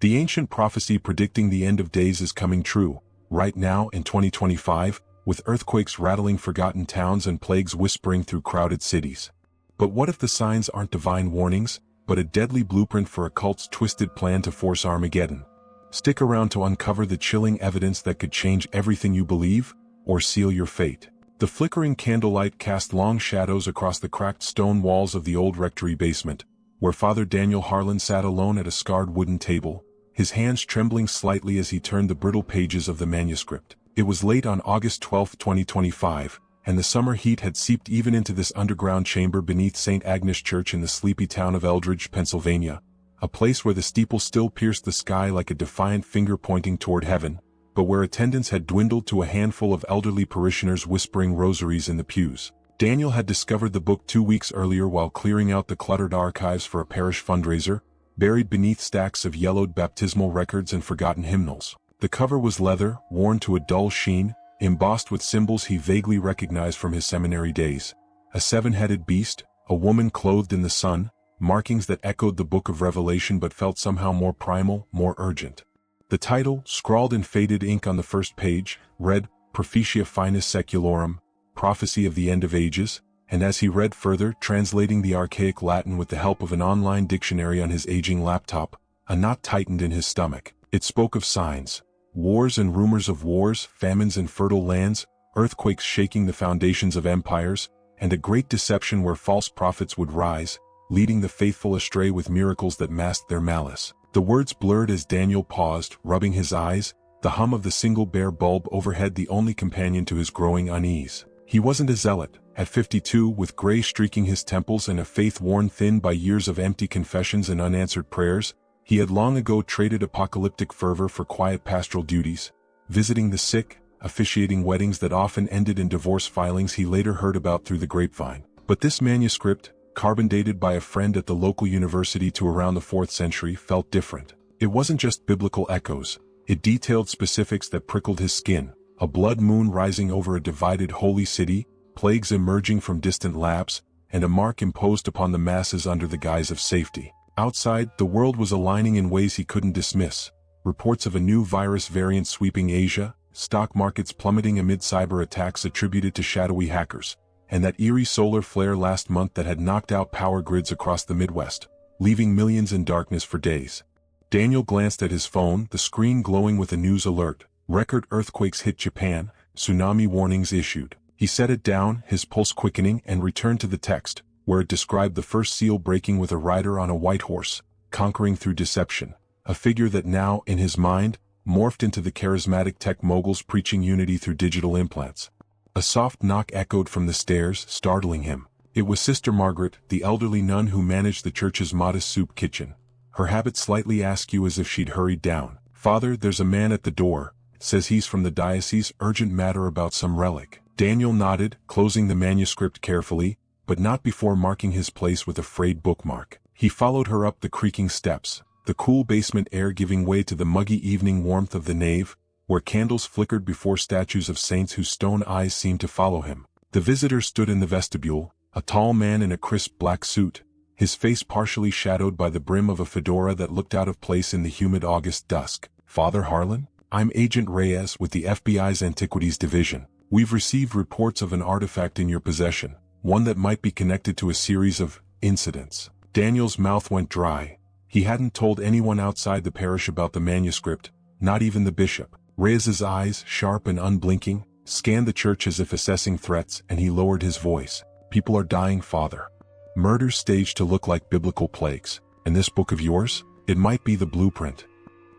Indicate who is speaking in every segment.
Speaker 1: The ancient prophecy predicting the end of days is coming true, right now in 2025, with earthquakes rattling forgotten towns and plagues whispering through crowded cities. But what if the signs aren't divine warnings, but a deadly blueprint for a cult's twisted plan to force Armageddon? Stick around to uncover the chilling evidence that could change everything you believe, or seal your fate. The flickering candlelight cast long shadows across the cracked stone walls of the old rectory basement, where Father Daniel Harlan sat alone at a scarred wooden table, his hands trembling slightly as he turned the brittle pages of the manuscript. It was late on August 12, 2025, and the summer heat had seeped even into this underground chamber beneath St. Agnes Church in the sleepy town of Eldridge, Pennsylvania, a place where the steeple still pierced the sky like a defiant finger pointing toward heaven, but where attendance had dwindled to a handful of elderly parishioners whispering rosaries in the pews. Daniel had discovered the book 2 weeks earlier while clearing out the cluttered archives for a parish fundraiser, buried beneath stacks of yellowed baptismal records and forgotten hymnals. The cover was leather, worn to a dull sheen, embossed with symbols he vaguely recognized from his seminary days. A seven-headed beast, a woman clothed in the sun, markings that echoed the book of Revelation but felt somehow more primal, more urgent. The title, scrawled in faded ink on the first page, read, Prophetia Finis Secularum, Prophecy of the End of Ages, and as he read further, translating the archaic Latin with the help of an online dictionary on his aging laptop, a knot tightened in his stomach. It spoke of signs, wars and rumors of wars, famines in fertile lands, earthquakes shaking the foundations of empires, and a great deception where false prophets would rise, leading the faithful astray with miracles that masked their malice. The words blurred as Daniel paused, rubbing his eyes, the hum of the single bare bulb overhead the only companion to his growing unease. He wasn't a zealot. At 52, with gray streaking his temples and a faith worn thin by years of empty confessions and unanswered prayers, he had long ago traded apocalyptic fervor for quiet pastoral duties, visiting the sick, officiating weddings that often ended in divorce filings he later heard about through the grapevine. But this manuscript, carbon dated by a friend at the local university to around the 4th century, felt different. It wasn't just biblical echoes, it detailed specifics that prickled his skin: a blood moon rising over a divided holy city, plagues emerging from distant labs, and a mark imposed upon the masses under the guise of safety. Outside, the world was aligning in ways he couldn't dismiss. Reports of a new virus variant sweeping Asia, stock markets plummeting amid cyber attacks attributed to shadowy hackers, and that eerie solar flare last month that had knocked out power grids across the Midwest, leaving millions in darkness for days. Daniel glanced at his phone, the screen glowing with a news alert. Record earthquakes hit Japan, tsunami warnings issued. He set it down, his pulse quickening, and returned to the text, where it described the first seal breaking with a rider on a white horse, conquering through deception, a figure that now, in his mind, morphed into the charismatic tech moguls preaching unity through digital implants. A soft knock echoed from the stairs, startling him. It was Sister Margaret, the elderly nun who managed the church's modest soup kitchen. Her habit slightly askew as if she'd hurried down. "Father, there's a man at the door. Says he's from the diocese, urgent matter about some relic." Daniel nodded, closing the manuscript carefully, but not before marking his place with a frayed bookmark. He followed her up the creaking steps, the cool basement air giving way to the muggy evening warmth of the nave, where candles flickered before statues of saints whose stone eyes seemed to follow him. The visitor stood in the vestibule, a tall man in a crisp black suit, his face partially shadowed by the brim of a fedora that looked out of place in the humid August dusk. "Father Harlan? I'm Agent Reyes with the FBI's Antiquities Division. We've received reports of an artifact in your possession, one that might be connected to a series of incidents." Daniel's mouth went dry. He hadn't told anyone outside the parish about the manuscript, not even the bishop. Reyes's eyes, sharp and unblinking, scanned the church as if assessing threats, and he lowered his voice. "People are dying, Father. Murders staged to look like biblical plagues. And this book of yours? It might be the blueprint."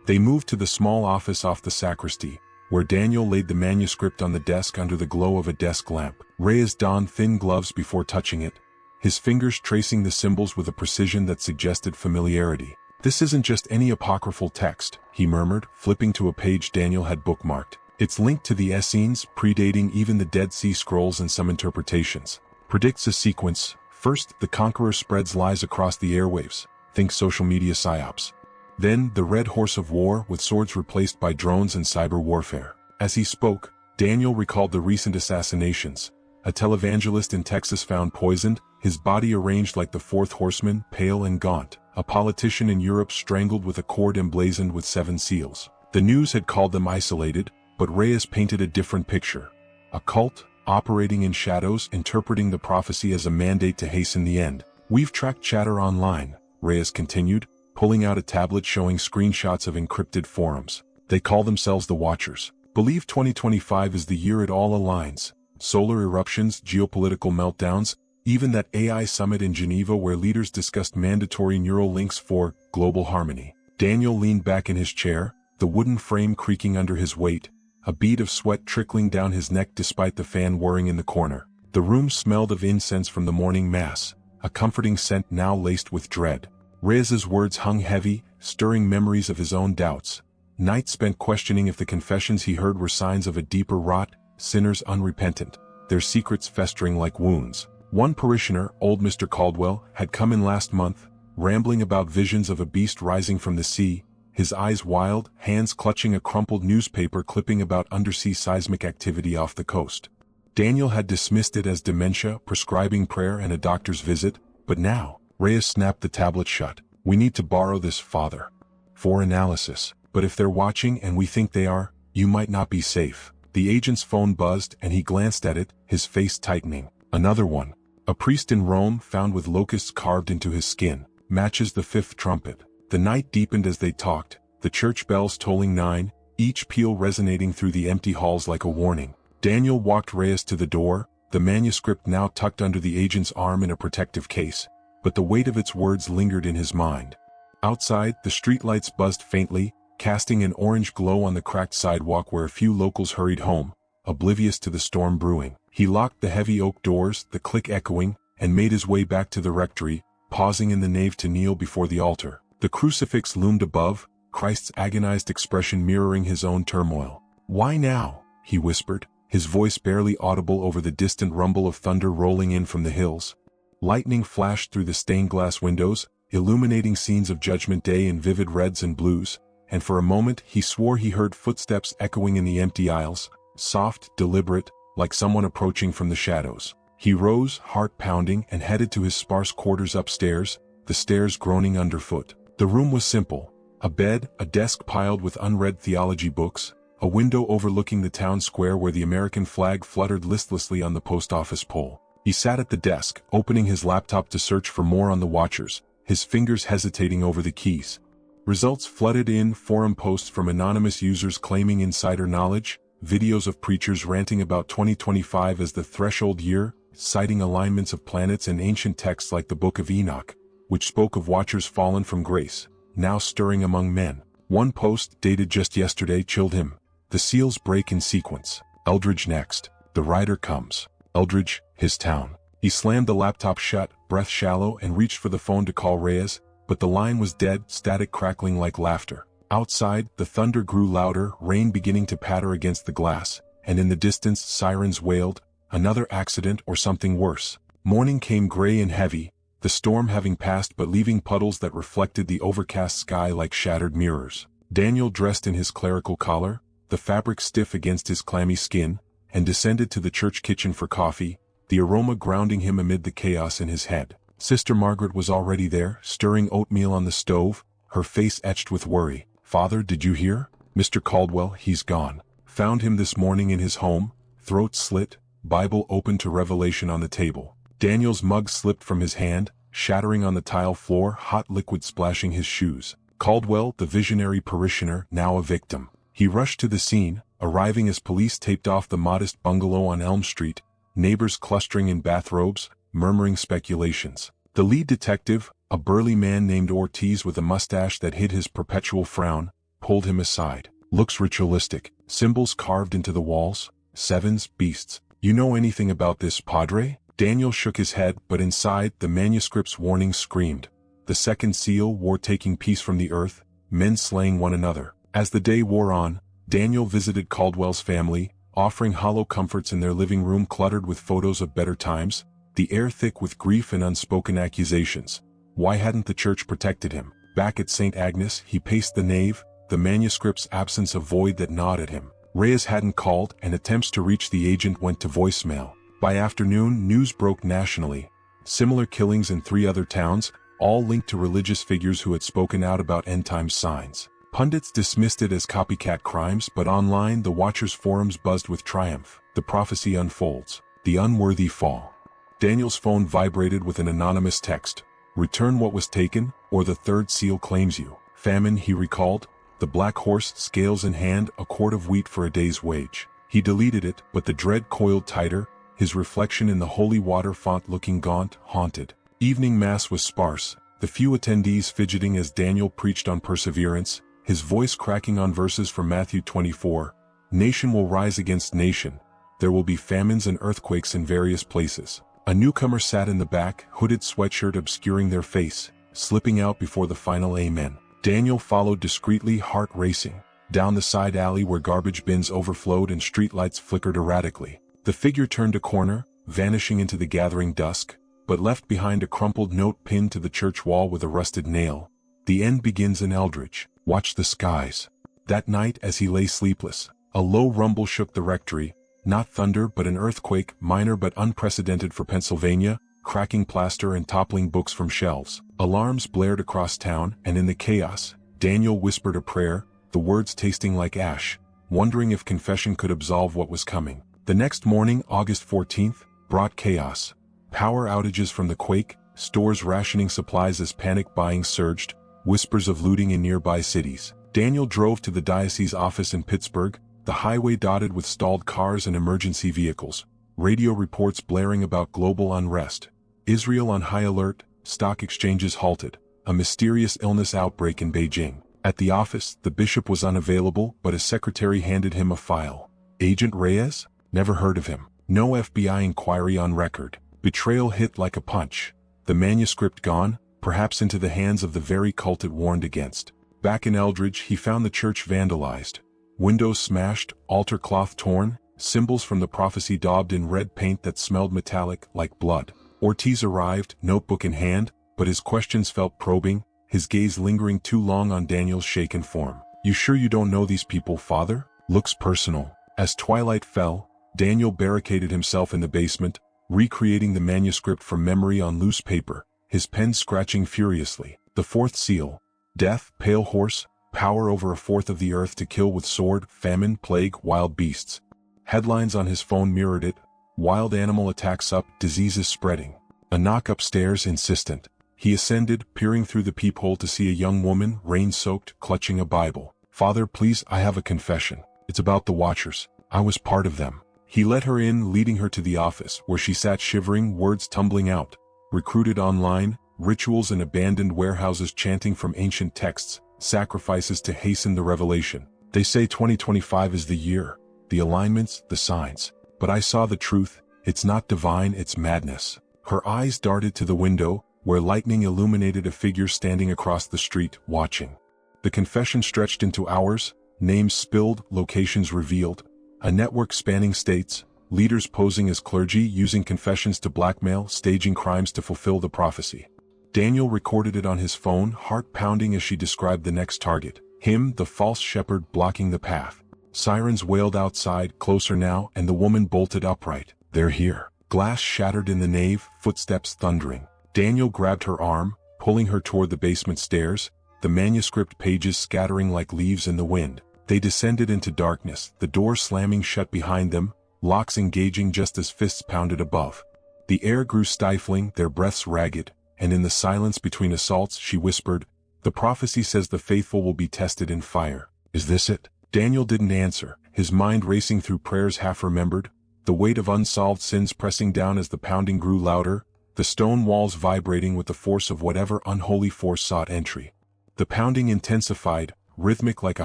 Speaker 1: They moved to the small office off the sacristy, where Daniel laid the manuscript on the desk under the glow of a desk lamp. Reyes donned thin gloves before touching it, his fingers tracing the symbols with a precision that suggested familiarity. "This isn't just any apocryphal text," he murmured, flipping to a page Daniel had bookmarked. "It's linked to the Essenes, predating even the Dead Sea Scrolls and some interpretations. Predicts a sequence. First, the conqueror spreads lies across the airwaves. Think social media psyops. Then, the red horse of war, with swords replaced by drones and cyber warfare." As he spoke, Daniel recalled the recent assassinations. A televangelist in Texas found poisoned, his body arranged like the fourth horseman, pale and gaunt. A politician in Europe strangled with a cord emblazoned with 7 seals. The news had called them isolated, but Reyes painted a different picture. A cult, operating in shadows, interpreting the prophecy as a mandate to hasten the end. We've tracked chatter online, Reyes continued, pulling out a tablet showing screenshots of encrypted forums. They call themselves the Watchers. Believe 2025 is the year it all aligns. Solar eruptions, geopolitical meltdowns, even that AI summit in Geneva where leaders discussed mandatory neural links for global harmony. Daniel leaned back in his chair, the wooden frame creaking under his weight, a bead of sweat trickling down his neck despite the fan whirring in the corner. The room smelled of incense from the morning mass, a comforting scent now laced with dread. Reyes's words hung heavy, stirring memories of his own doubts. Nights spent questioning if the confessions he heard were signs of a deeper rot, sinners unrepentant, their secrets festering like wounds. One parishioner, old Mr. Caldwell, had come in last month, rambling about visions of a beast rising from the sea, his eyes wild, hands clutching a crumpled newspaper clipping about undersea seismic activity off the coast. Daniel had dismissed it as dementia, prescribing prayer and a doctor's visit, but now, Reyes snapped the tablet shut. We need to borrow this, Father, for analysis. But if they're watching and we think they are, you might not be safe. The agent's phone buzzed and he glanced at it, his face tightening. Another one. A priest in Rome found with locusts carved into his skin. Matches the 5th trumpet. The night deepened as they talked, the church bells tolling 9, each peal resonating through the empty halls like a warning. Daniel walked Reyes to the door, the manuscript now tucked under the agent's arm in a protective case, but the weight of its words lingered in his mind. Outside, the streetlights buzzed faintly, casting an orange glow on the cracked sidewalk where a few locals hurried home, oblivious to the storm brewing. He locked the heavy oak doors, the click echoing, and made his way back to the rectory, pausing in the nave to kneel before the altar. The crucifix loomed above, Christ's agonized expression mirroring his own turmoil. "Why now?" he whispered, his voice barely audible over the distant rumble of thunder rolling in from the hills. Lightning flashed through the stained glass windows, illuminating scenes of Judgment Day in vivid reds and blues, and for a moment he swore he heard footsteps echoing in the empty aisles, soft, deliberate, like someone approaching from the shadows. He rose, heart pounding, and headed to his sparse quarters upstairs, the stairs groaning underfoot. The room was simple. A bed, a desk piled with unread theology books, a window overlooking the town square where the American flag fluttered listlessly on the post office pole. He sat at the desk, opening his laptop to search for more on the Watchers, his fingers hesitating over the keys. Results flooded in, forum posts from anonymous users claiming insider knowledge, videos of preachers ranting about 2025 as the threshold year, citing alignments of planets and ancient texts like the Book of Enoch, which spoke of Watchers fallen from grace, now stirring among men. One post, dated just yesterday, chilled him. The seals break in sequence. Eldridge next. The rider comes. Eldridge, his town. He slammed the laptop shut, breath shallow, and reached for the phone to call Reyes, but the line was dead, static crackling like laughter. Outside, the thunder grew louder, rain beginning to patter against the glass, and in the distance sirens wailed, another accident or something worse. Morning came gray and heavy, the storm having passed but leaving puddles that reflected the overcast sky like shattered mirrors. Daniel dressed in his clerical collar, the fabric stiff against his clammy skin, and descended to the church kitchen for coffee, the aroma grounding him amid the chaos in his head. Sister Margaret was already there, stirring oatmeal on the stove, her face etched with worry. "Father, did you hear? Mr. Caldwell, he's gone. Found him this morning in his home, throat slit, Bible open to Revelation on the table." Daniel's mug slipped from his hand, shattering on the tile floor, hot liquid splashing his shoes. Caldwell, the visionary parishioner, now a victim. He rushed to the scene, arriving as police taped off the modest bungalow on Elm Street, neighbors clustering in bathrobes, murmuring speculations. The lead detective, a burly man named Ortiz with a mustache that hid his perpetual frown, pulled him aside. "Looks ritualistic. Symbols carved into the walls. Sevens, beasts. You know anything about this, Padre?" Daniel shook his head, but inside, the manuscript's warning screamed. The second seal, war taking peace from the earth, men slaying one another. As the day wore on, Daniel visited Caldwell's family, offering hollow comforts in their living room cluttered with photos of better times, the air thick with grief and unspoken accusations. Why hadn't the church protected him? Back at St. Agnes, he paced the nave, the manuscript's absence a void that gnawed at him. Reyes hadn't called, and attempts to reach the agent went to voicemail. By afternoon, news broke nationally. Similar killings in 3 other towns, all linked to religious figures who had spoken out about end-time signs. Pundits dismissed it as copycat crimes, but online the Watchers forums buzzed with triumph. The prophecy unfolds. The unworthy fall. Daniel's phone vibrated with an anonymous text. Return what was taken, or the third seal claims you. Famine, he recalled. The black horse, scales in hand, a quart of wheat for a day's wage. He deleted it, but the dread coiled tighter, his reflection in the holy water font looking gaunt, haunted. Evening mass was sparse, the few attendees fidgeting as Daniel preached on perseverance, his voice cracking on verses from Matthew 24. Nation will rise against nation. There will be famines and earthquakes in various places. A newcomer sat in the back, hooded sweatshirt obscuring their face, slipping out before the final amen. Daniel followed discreetly, heart racing, down the side alley where garbage bins overflowed and streetlights flickered erratically. The figure turned a corner, vanishing into the gathering dusk, but left behind a crumpled note pinned to the church wall with a rusted nail. The end begins in Eldridge. Watch the skies. That night, as he lay sleepless, a low rumble shook the rectory. Not thunder, but an earthquake, minor but unprecedented for Pennsylvania, cracking plaster and toppling books from shelves. Alarms blared across town, and in the chaos, Daniel whispered a prayer, the words tasting like ash, wondering if confession could absolve what was coming. The next morning, August 14th, brought chaos. Power outages from the quake, stores rationing supplies as panic buying surged, whispers of looting in nearby cities. Daniel drove to the diocese office in Pittsburgh, the highway dotted with stalled cars and emergency vehicles, radio reports blaring about global unrest. Israel on high alert, stock exchanges halted, a mysterious illness outbreak in Beijing. At the office, the bishop was unavailable, but his secretary handed him a file. Agent Reyes? Never heard of him. No FBI inquiry on record. Betrayal hit like a punch. The manuscript gone, perhaps into the hands of the very cult it warned against. Back in Eldridge, he found the church vandalized. Windows smashed, altar cloth torn, symbols from the prophecy daubed in red paint that smelled metallic, like blood. Ortiz arrived, notebook in hand, but his questions felt probing, his gaze lingering too long on Daniel's shaken form. You sure you don't know these people, Father? Looks personal. As twilight fell, Daniel barricaded himself in the basement, recreating the manuscript from memory on loose paper, his pen scratching furiously. The fourth seal. Death, pale horse, power over a fourth of the earth to kill with sword, famine, plague, wild beasts. Headlines on his phone mirrored it. Wild animal attacks up, diseases spreading. A knock upstairs, insistent. He ascended, peering through the peephole to see a young woman, rain-soaked, clutching a Bible. Father, please, I have a confession. It's about the Watchers. I was part of them. He let her in, leading her to the office, where she sat shivering, words tumbling out. Recruited online, rituals in abandoned warehouses chanting from ancient texts, sacrifices to hasten the revelation. They say 2025 is the year, the alignments, the signs. But I saw the truth. It's not divine, it's madness. Her eyes darted to the window, where lightning illuminated a figure standing across the street, watching. The confession stretched into hours, names spilled, locations revealed. A network spanning states, leaders posing as clergy using confessions to blackmail, staging crimes to fulfill the prophecy. Daniel recorded it on his phone, heart pounding as she described the next target. Him, the false shepherd, blocking the path. Sirens wailed outside, closer now, and the woman bolted upright. They're here. Glass shattered in the nave, footsteps thundering. Daniel grabbed her arm, pulling her toward the basement stairs, the manuscript pages scattering like leaves in the wind. They descended into darkness, the door slamming shut behind them, locks engaging just as fists pounded above. The air grew stifling, their breaths ragged, and in the silence between assaults she whispered, "The prophecy says the faithful will be tested in fire. Is this it?" Daniel didn't answer, his mind racing through prayers half remembered, the weight of unsolved sins pressing down as the pounding grew louder, the stone walls vibrating with the force of whatever unholy force sought entry. The pounding intensified, rhythmic like a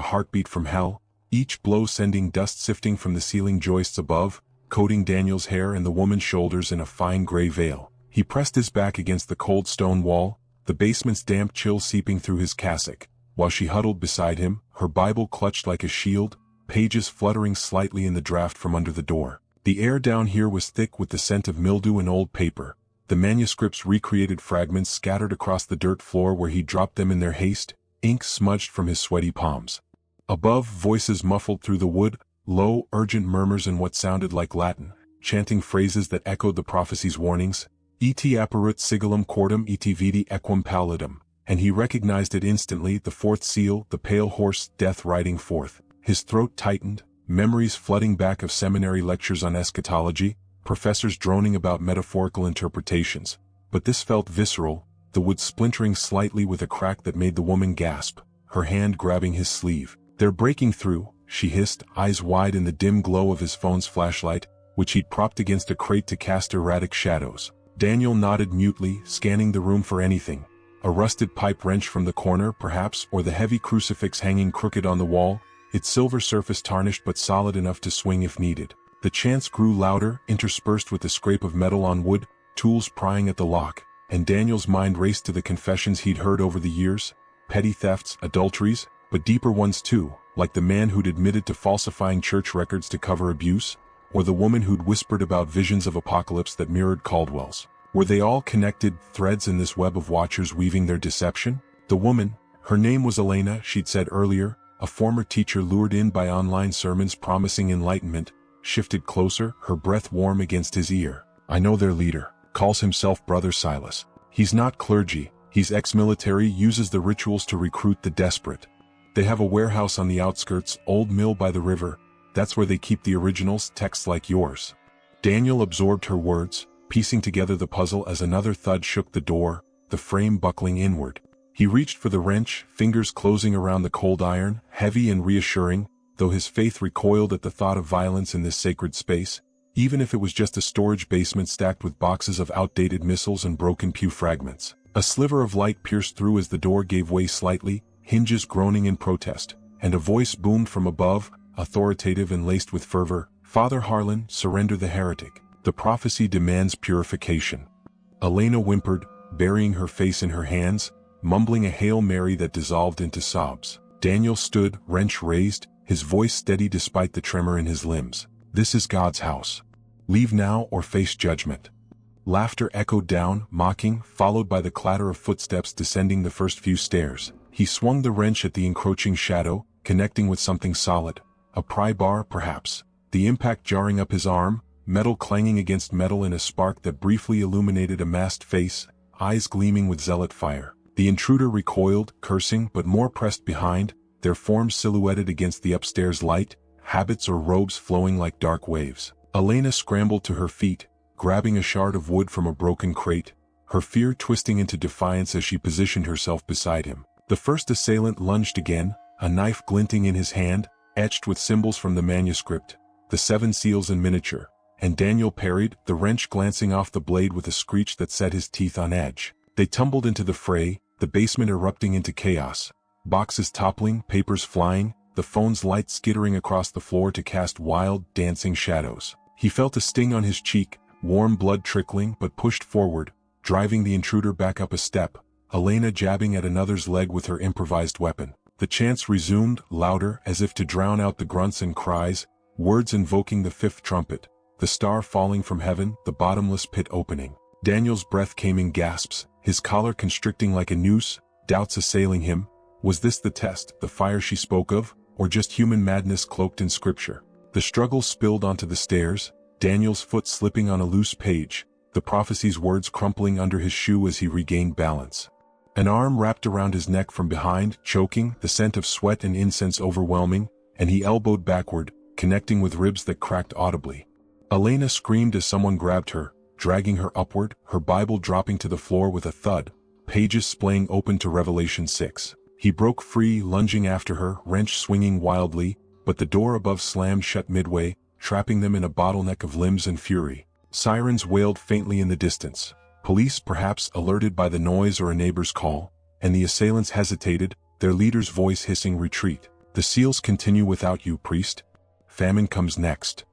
Speaker 1: heartbeat from hell, each blow sending dust sifting from the ceiling joists above, coating Daniel's hair and the woman's shoulders in a fine gray veil. He pressed his back against the cold stone wall, the basement's damp chill seeping through his cassock, while she huddled beside him, her Bible clutched like a shield, pages fluttering slightly in the draft from under the door. The air down here was thick with the scent of mildew and old paper. The manuscript's recreated fragments scattered across the dirt floor where he dropped them in their haste, ink smudged from his sweaty palms. Above, voices muffled through the wood, low, urgent murmurs in what sounded like Latin, chanting phrases that echoed the prophecy's warnings. Et apparut sigillum cordum et vidi equum pallidum, and he recognized it instantly, the fourth seal, the pale horse, death riding forth. His throat tightened, memories flooding back of seminary lectures on eschatology, professors droning about metaphorical interpretations. But this felt visceral, the wood splintering slightly with a crack that made the woman gasp, her hand grabbing his sleeve. "They're breaking through," she hissed, eyes wide in the dim glow of his phone's flashlight, which he'd propped against a crate to cast erratic shadows. Daniel nodded mutely, scanning the room for anything. A rusted pipe wrench from the corner, perhaps, or the heavy crucifix hanging crooked on the wall, its silver surface tarnished but solid enough to swing if needed. The chants grew louder, interspersed with the scrape of metal on wood, tools prying at the lock, and Daniel's mind raced to the confessions he'd heard over the years, petty thefts, adulteries, but deeper ones too, like the man who'd admitted to falsifying church records to cover abuse, or the woman who'd whispered about visions of apocalypse that mirrored Caldwell's. Were they all connected threads in this web of watchers weaving their deception? The woman, her name was Elena, she'd said earlier, a former teacher lured in by online sermons promising enlightenment, shifted closer, her breath warm against his ear. "I know their leader, calls himself Brother Silas. He's not clergy, he's ex-military, uses the rituals to recruit the desperate. They have a warehouse on the outskirts, old mill by the river. That's where they keep the originals, texts like yours." Daniel absorbed her words, piecing together the puzzle as another thud shook the door, the frame buckling inward. He reached for the wrench, fingers closing around the cold iron, heavy and reassuring, though his faith recoiled at the thought of violence in this sacred space, even if it was just a storage basement stacked with boxes of outdated missiles and broken pew fragments. A sliver of light pierced through as the door gave way slightly, hinges groaning in protest, and a voice boomed from above, authoritative and laced with fervor. "Father Harlan, surrender the heretic. The prophecy demands purification." Elena whimpered, burying her face in her hands, mumbling a Hail Mary that dissolved into sobs. Daniel stood, wrench raised, his voice steady despite the tremor in his limbs. "This is God's house. Leave now or face judgment." Laughter echoed down, mocking, followed by the clatter of footsteps descending the first few stairs. He swung the wrench at the encroaching shadow, connecting with something solid. A pry bar, perhaps. The impact jarring up his arm, metal clanging against metal in a spark that briefly illuminated a masked face, eyes gleaming with zealot fire. The intruder recoiled, cursing, but more pressed behind, their forms silhouetted against the upstairs light, habits or robes flowing like dark waves. Elena scrambled to her feet, grabbing a shard of wood from a broken crate, her fear twisting into defiance as she positioned herself beside him. The first assailant lunged again, a knife glinting in his hand, etched with symbols from the manuscript, the 7 seals in miniature. And Daniel parried, the wrench glancing off the blade with a screech that set his teeth on edge. They tumbled into the fray, the basement erupting into chaos. Boxes toppling, papers flying, the phone's light skittering across the floor to cast wild, dancing shadows. He felt a sting on his cheek, warm blood trickling, but pushed forward, driving the intruder back up a step, Elena jabbing at another's leg with her improvised weapon. The chants resumed, louder, as if to drown out the grunts and cries, words invoking the 5th trumpet. The star falling from heaven, the bottomless pit opening. Daniel's breath came in gasps, his collar constricting like a noose, doubts assailing him. Was this the test, the fire she spoke of, or just human madness cloaked in scripture? The struggle spilled onto the stairs, Daniel's foot slipping on a loose page, the prophecy's words crumpling under his shoe as he regained balance. An arm wrapped around his neck from behind, choking, the scent of sweat and incense overwhelming, and he elbowed backward, connecting with ribs that cracked audibly. Elena screamed as someone grabbed her, dragging her upward, her Bible dropping to the floor with a thud, pages splaying open to Revelation 6. He broke free, lunging after her, wrench swinging wildly, but the door above slammed shut midway, trapping them in a bottleneck of limbs and fury. Sirens wailed faintly in the distance. Police, perhaps, alerted by the noise or a neighbor's call, and the assailants hesitated, their leader's voice hissing retreat. "The seals continue without you, priest. Famine comes next."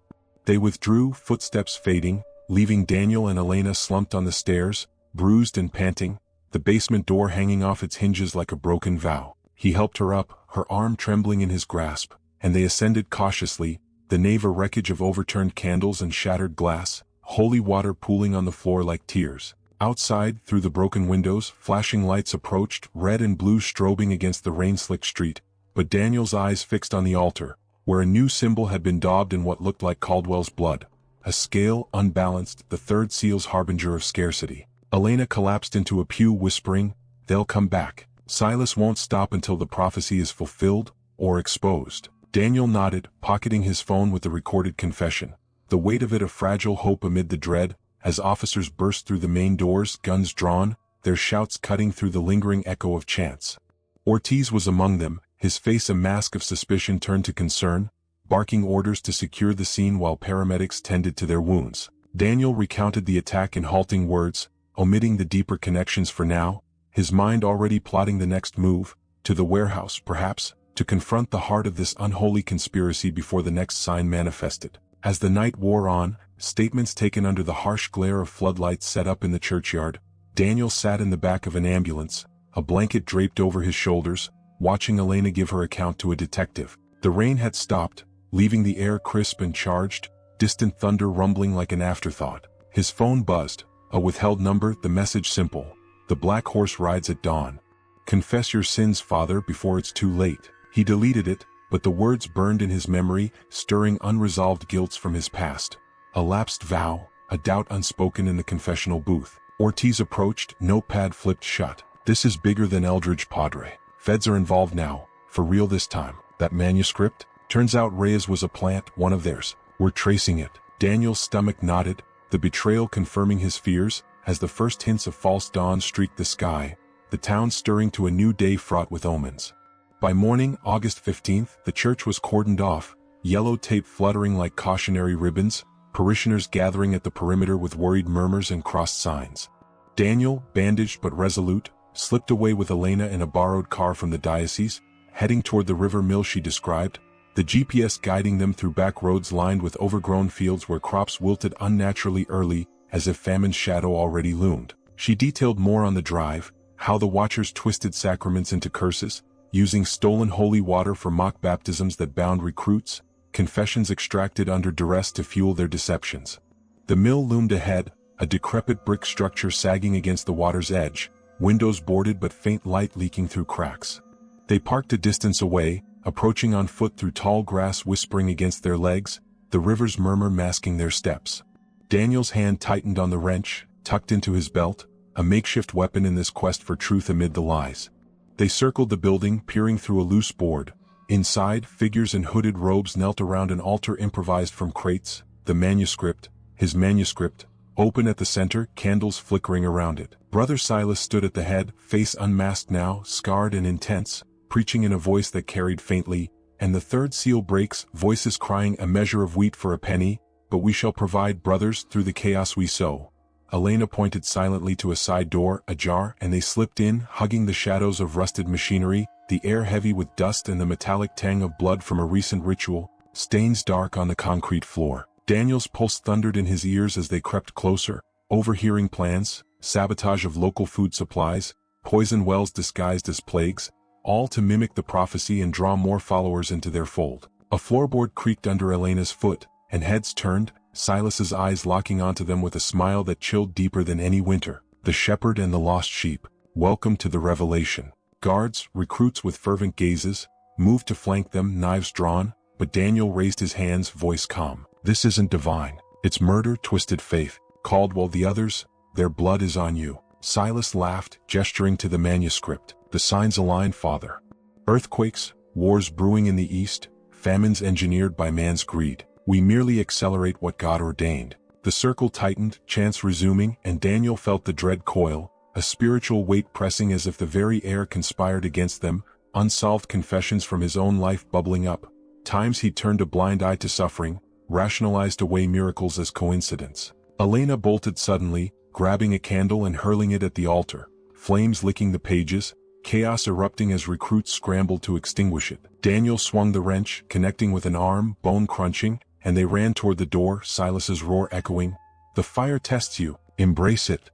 Speaker 1: They withdrew, footsteps fading, leaving Daniel and Elena slumped on the stairs, bruised and panting, the basement door hanging off its hinges like a broken vow. He helped her up, her arm trembling in his grasp, and they ascended cautiously, the nave a wreckage of overturned candles and shattered glass, holy water pooling on the floor like tears. Outside, through the broken windows, flashing lights approached, red and blue strobing against the rain-slicked street, but Daniel's eyes fixed on the altar, where a new symbol had been daubed in what looked like Caldwell's blood. a scale unbalanced, the third seal's harbinger of scarcity. Elena collapsed into a pew whispering, "They'll come back. Silas won't stop until the prophecy is fulfilled or exposed." Daniel nodded, pocketing his phone with the recorded confession. The weight of it a fragile hope amid the dread, as officers burst through the main doors, guns drawn, their shouts cutting through the lingering echo of chants. Ortiz was among them, his face a mask of suspicion turned to concern, barking orders to secure the scene while paramedics tended to their wounds. Daniel recounted the attack in halting words, omitting the deeper connections for now, his mind already plotting the next move, to the warehouse perhaps, to confront the heart of this unholy conspiracy before the next sign manifested. As the night wore on, statements taken under the harsh glare of floodlights set up in the churchyard, Daniel sat in the back of an ambulance, a blanket draped over his shoulders, watching Elena give her account to a detective. The rain had stopped, leaving the air crisp and charged, distant thunder rumbling like an afterthought. His phone buzzed, a withheld number, the message simple: "The Black Horse rides at dawn. Confess your sins, Father, before it's too late." He deleted it, but the words burned in his memory, stirring unresolved guilts from his past. A lapsed vow, a doubt unspoken in the confessional booth. Ortiz approached, notepad flipped shut. "This is bigger than Eldridge, Padre. Feds are involved now, for real this time. That manuscript? Turns out Reyes was a plant, one of theirs. We're tracing it." Daniel's stomach knotted, the betrayal confirming his fears, as the first hints of false dawn streaked the sky, the town stirring to a new day fraught with omens. By morning, August 15th, the church was cordoned off, yellow tape fluttering like cautionary ribbons, parishioners gathering at the perimeter with worried murmurs and crossed signs. Daniel, bandaged but resolute, slipped away with Elena in a borrowed car from the diocese, heading toward the river mill she described, the GPS guiding them through back roads lined with overgrown fields where crops wilted unnaturally early, as if famine's shadow already loomed. She detailed more on the drive, how the watchers twisted sacraments into curses, using stolen holy water for mock baptisms that bound recruits, confessions extracted under duress to fuel their deceptions. The mill loomed ahead, a decrepit brick structure sagging against the water's edge, windows boarded but faint light leaking through cracks. They parked a distance away, approaching on foot through tall grass whispering against their legs, the river's murmur masking their steps. Daniel's hand tightened on the wrench, tucked into his belt, a makeshift weapon in this quest for truth amid the lies. They circled the building, peering through a loose board. Inside, figures in hooded robes knelt around an altar improvised from crates, the manuscript, his manuscript, open at the center, candles flickering around it. Brother Silas stood at the head, face unmasked now, scarred and intense, preaching in a voice that carried faintly, "And the third seal breaks, voices crying, a measure of wheat for a penny, but we shall provide, brothers, through the chaos we sow." Elena pointed silently to a side door, ajar, and they slipped in, hugging the shadows of rusted machinery, the air heavy with dust and the metallic tang of blood from a recent ritual, stains dark on the concrete floor. Daniel's pulse thundered in his ears as they crept closer, overhearing plans, sabotage of local food supplies, poison wells disguised as plagues, all to mimic the prophecy and draw more followers into their fold. A floorboard creaked under Elena's foot, and heads turned, Silas's eyes locking onto them with a smile that chilled deeper than any winter. "The shepherd and the lost sheep, welcome to the revelation." Guards, recruits with fervent gazes, moved to flank them, knives drawn, but Daniel raised his hands, voice calm. "This isn't divine. It's murder, twisted faith. Caldwell, the others, their blood is on you." Silas laughed, gesturing to the manuscript. "The signs align, Father. Earthquakes, wars brewing in the east, famines engineered by man's greed. We merely accelerate what God ordained." The circle tightened, chants resuming, and Daniel felt the dread coil, a spiritual weight pressing as if the very air conspired against them, unsolved confessions from his own life bubbling up. Times he turned a blind eye to suffering, rationalized away miracles as coincidence. Elena bolted suddenly, grabbing a candle and hurling it at the altar, flames licking the pages, chaos erupting as recruits scrambled to extinguish it. Daniel swung the wrench, connecting with an arm, bone crunching, and they ran toward the door, Silas's roar echoing, "The fire tests you, embrace it."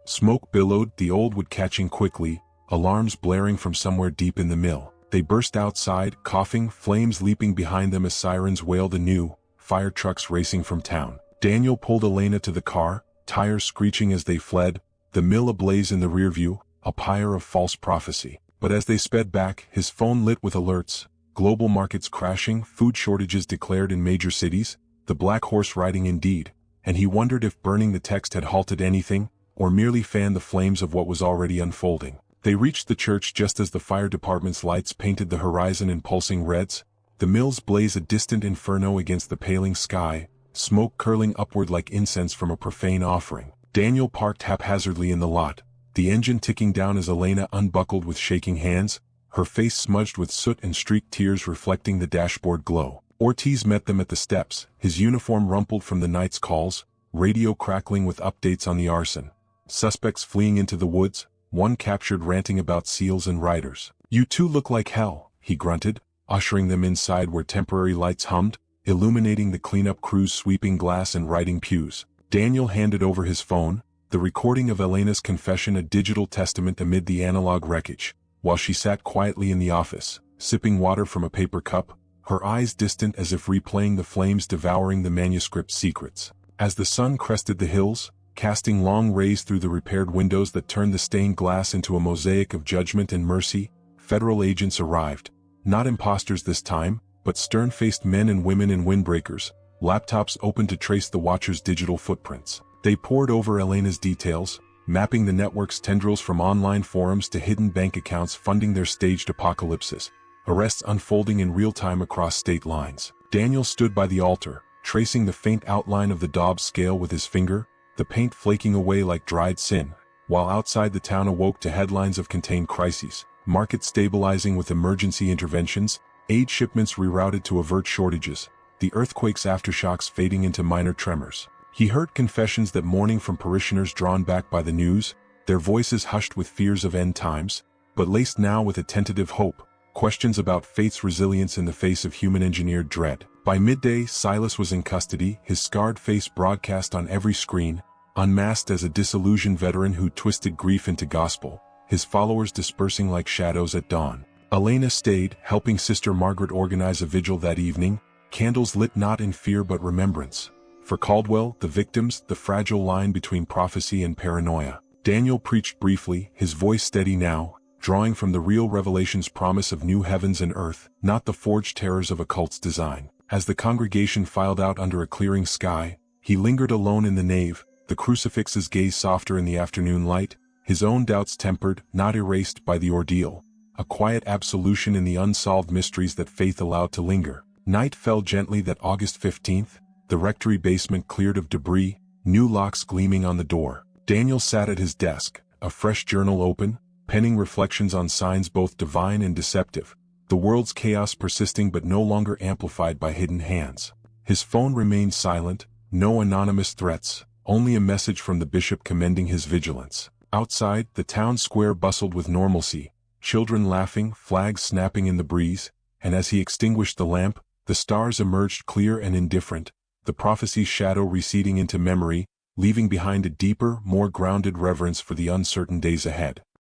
Speaker 1: Smoke billowed, the old wood catching quickly, alarms blaring from somewhere deep in the mill. They burst outside, coughing, flames leaping behind them as sirens wailed anew, fire trucks racing from town. Daniel pulled Elena to the car, tires screeching as they fled, the mill ablaze in the rearview, a pyre of false prophecy. But as they sped back, his phone lit with alerts, global markets crashing, food shortages declared in major cities, the black horse riding indeed, and he wondered if burning the text had halted anything, or merely fanned the flames of what was already unfolding. They reached the church just as the fire department's lights painted the horizon in pulsing reds. The mills blaze a distant inferno against the paling sky, smoke curling upward like incense from a profane offering. Daniel parked haphazardly in the lot, the engine ticking down as Elena unbuckled with shaking hands, her face smudged with soot and streaked tears reflecting the dashboard glow. Ortiz met them at the steps, his uniform rumpled from the night's calls, radio crackling with updates on the arson. Suspects fleeing into the woods, one captured ranting about seals and riders. "You two look like hell," he grunted, ushering them inside where temporary lights hummed, illuminating the cleanup crew's sweeping glass and writing pews. Daniel handed over his phone, the recording of Elena's confession a digital testament amid the analog wreckage, while she sat quietly in the office, sipping water from a paper cup, her eyes distant as if replaying the flames devouring the manuscript's secrets. As the sun crested the hills, casting long rays through the repaired windows that turned the stained glass into a mosaic of judgment and mercy, federal agents arrived, not imposters this time, but stern-faced men and women in windbreakers, laptops open to trace the watcher's digital footprints. They pored over Elena's details, mapping the network's tendrils from online forums to hidden bank accounts funding their staged apocalypses, arrests unfolding in real time across state lines. Daniel stood by the altar, tracing the faint outline of the Dobbs scale with his finger, the paint flaking away like dried sin, while outside the town awoke to headlines of contained crises, markets stabilizing with emergency interventions, aid shipments rerouted to avert shortages, the earthquake's aftershocks fading into minor tremors. He heard confessions that morning from parishioners drawn back by the news, their voices hushed with fears of end times, but laced now with a tentative hope, questions about faith's resilience in the face of human-engineered dread. By midday, Silas was in custody, his scarred face broadcast on every screen, unmasked as a disillusioned veteran who twisted grief into gospel, his followers dispersing like shadows at dawn. Elena stayed, helping Sister Margaret organize a vigil that evening, candles lit not in fear but remembrance. For Caldwell, the victims, the fragile line between prophecy and paranoia. Daniel preached briefly, his voice steady now, drawing from the real revelation's promise of new heavens and earth, not the forged terrors of a cult's design. As the congregation filed out under a clearing sky, he lingered alone in the nave, the crucifix's gaze softer in the afternoon light, his own doubts tempered, not erased by the ordeal. A quiet absolution in the unsolved mysteries that faith allowed to linger. Night fell gently that August 15th, the rectory basement cleared of debris, new locks gleaming on the door. Daniel sat at his desk, a fresh journal open, penning reflections on signs both divine and deceptive, the world's chaos persisting but no longer amplified by hidden hands. His phone remained silent, no anonymous threats, only a message from the bishop commending his vigilance. Outside, the town square bustled with normalcy, children laughing, flags snapping in the breeze, and as he extinguished the lamp, the stars emerged clear and indifferent, the prophecy's shadow receding into memory, leaving behind a deeper, more grounded reverence for the uncertain days ahead.